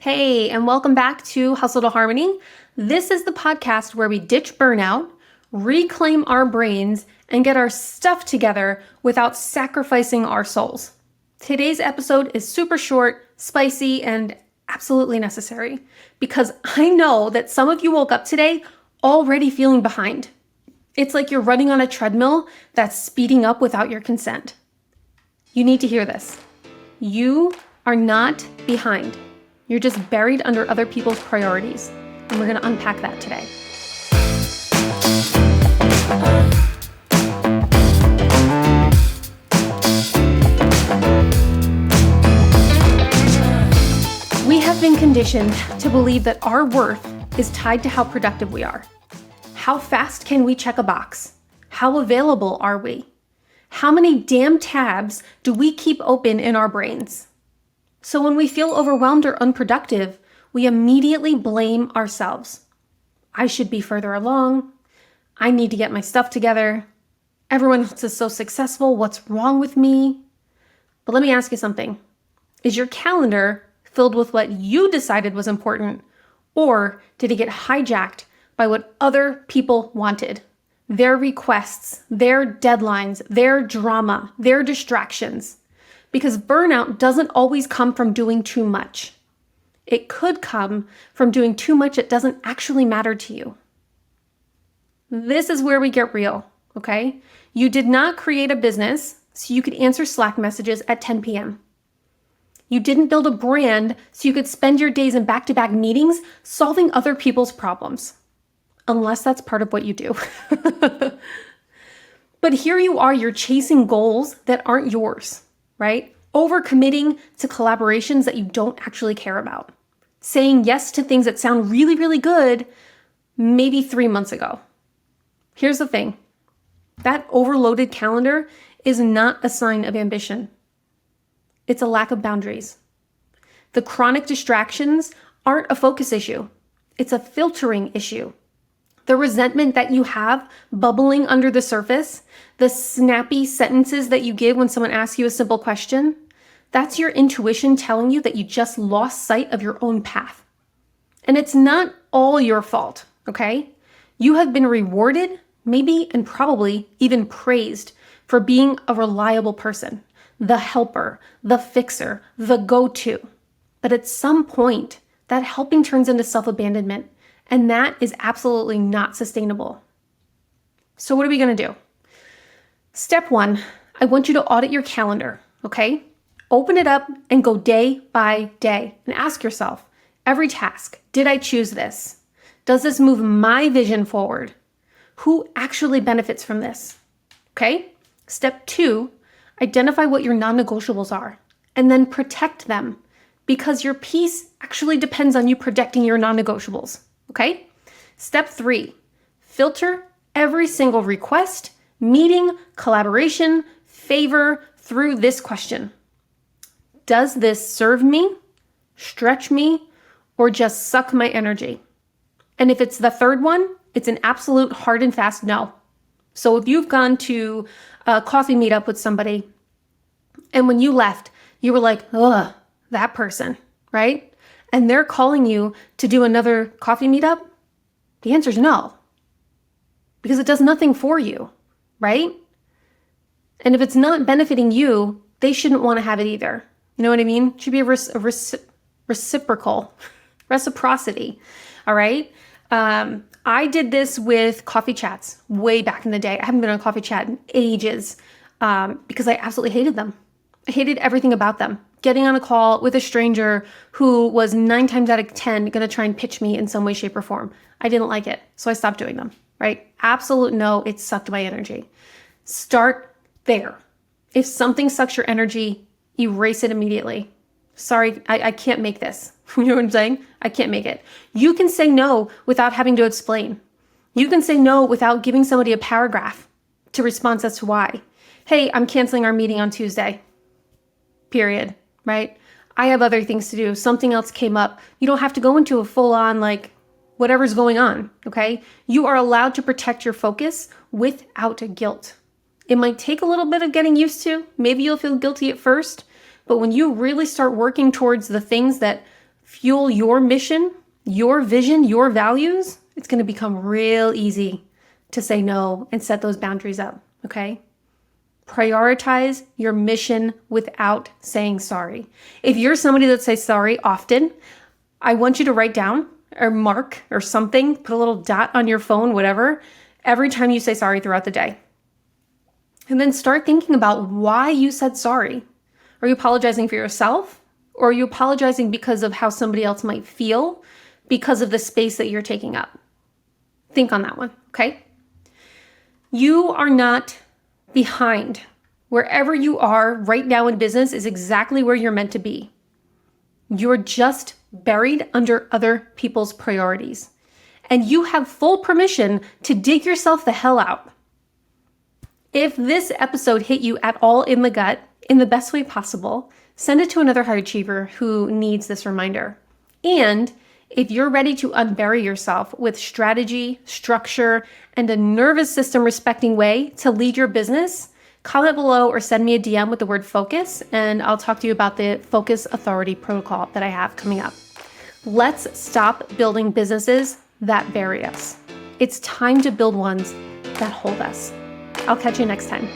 Hey, and welcome back to Hustle to Harmony. This is the podcast where we ditch burnout, reclaim our brains, and get our stuff together without sacrificing our souls. Today's episode is super short, spicy, and absolutely necessary because I know that some of you woke up today already feeling behind. It's like you're running on a treadmill that's speeding up without your consent. You need to hear this. You are not behind. You're just buried under other people's priorities. And we're going to unpack that today. We have been conditioned to believe that our worth is tied to how productive we are. How fast can we check a box? How available are we? How many damn tabs do we keep open in our brains? So when we feel overwhelmed or unproductive, we immediately blame ourselves. I should be further along. I need to get my stuff together. Everyone else is so successful. What's wrong with me? But let me ask you something. Is your calendar filled with what you decided was important, or did it get hijacked by what other people wanted? Their requests, their deadlines, their drama, their distractions. Because burnout doesn't always come from doing too much. It could come from doing too much that doesn't actually matter to you. This is where we get real, okay? You did not create a business so you could answer Slack messages at 10 p.m. You didn't build a brand so you could spend your days in back-to-back meetings solving other people's problems. Unless that's part of what you do. But here you are, you're chasing goals that aren't yours. Right? Overcommitting to collaborations that you don't actually care about. Saying yes to things that sound really, really good maybe 3 months ago. Here's the thing. That overloaded calendar is not a sign of ambition. It's a lack of boundaries. The chronic distractions aren't a focus issue. It's a filtering issue. The resentment that you have bubbling under the surface, the snappy sentences that you give when someone asks you a simple question, that's your intuition telling you that you just lost sight of your own path. And it's not all your fault, okay? You have been rewarded, maybe and probably even praised for being a reliable person, the helper, the fixer, the go-to. But at some point, that helping turns into self-abandonment. And that is absolutely not sustainable. So what are we going to do? Step 1, I want you to audit your calendar, okay? Open it up and go day by day and ask yourself, every task, did I choose this? Does this move my vision forward? Who actually benefits from this? Okay? Step 2, identify what your non-negotiables are and then protect them because your peace actually depends on you protecting your non-negotiables. Okay? Step 3, filter every single request, meeting, collaboration, favor through this question. Does this serve me, stretch me, or just suck my energy? And if it's the third one, it's an absolute hard and fast no. So if you've gone to a coffee meetup with somebody and when you left, you were like, ugh, that person, right? And they're calling you to do another coffee meetup, the answer is no. Because it does nothing for you, right? And if it's not benefiting you, they shouldn't want to have it either. You know what I mean? It should be reciprocity, all right? I did this with coffee chats way back in the day. I haven't been on a coffee chat in ages because I absolutely hated them. I hated everything about them. Getting on a call with a stranger who was 9 times out of 10 going to try and pitch me in some way, shape, or form. I didn't like it, so I stopped doing them, right? Absolute no, it sucked my energy. Start there. If something sucks your energy, erase it immediately. Sorry, I can't make this. You know what I'm saying? I can't make it. You can say no without having to explain. You can say no without giving somebody a paragraph to respond as to why. Hey, I'm canceling our meeting on Tuesday. Period. Right? I have other things to do. Something else came up. You don't have to go into a full-on, whatever's going on, okay? You are allowed to protect your focus without guilt. It might take a little bit of getting used to. Maybe you'll feel guilty at first, but when you really start working towards the things that fuel your mission, your vision, your values, it's going to become real easy to say no and set those boundaries up, okay? Prioritize your mission without saying sorry. If you're somebody that says sorry often, I want you to write down or mark or something, put a little dot on your phone, whatever, every time you say sorry throughout the day. And then start thinking about why you said sorry. Are you apologizing for yourself? Or are you apologizing because of how somebody else might feel because of the space that you're taking up? Think on that one, okay? You are not behind. Wherever you are right now in business is exactly where you're meant to be. You're just buried under other people's priorities. And you have full permission to dig yourself the hell out. If this episode hit you at all in the gut, in the best way possible, send it to another high achiever who needs this reminder. And if you're ready to unbury yourself with strategy, structure, and a nervous system respecting way to lead your business, comment below or send me a DM with the word focus, and I'll talk to you about the focus authority protocol that I have coming up. Let's stop building businesses that bury us. It's time to build ones that hold us. I'll catch you next time.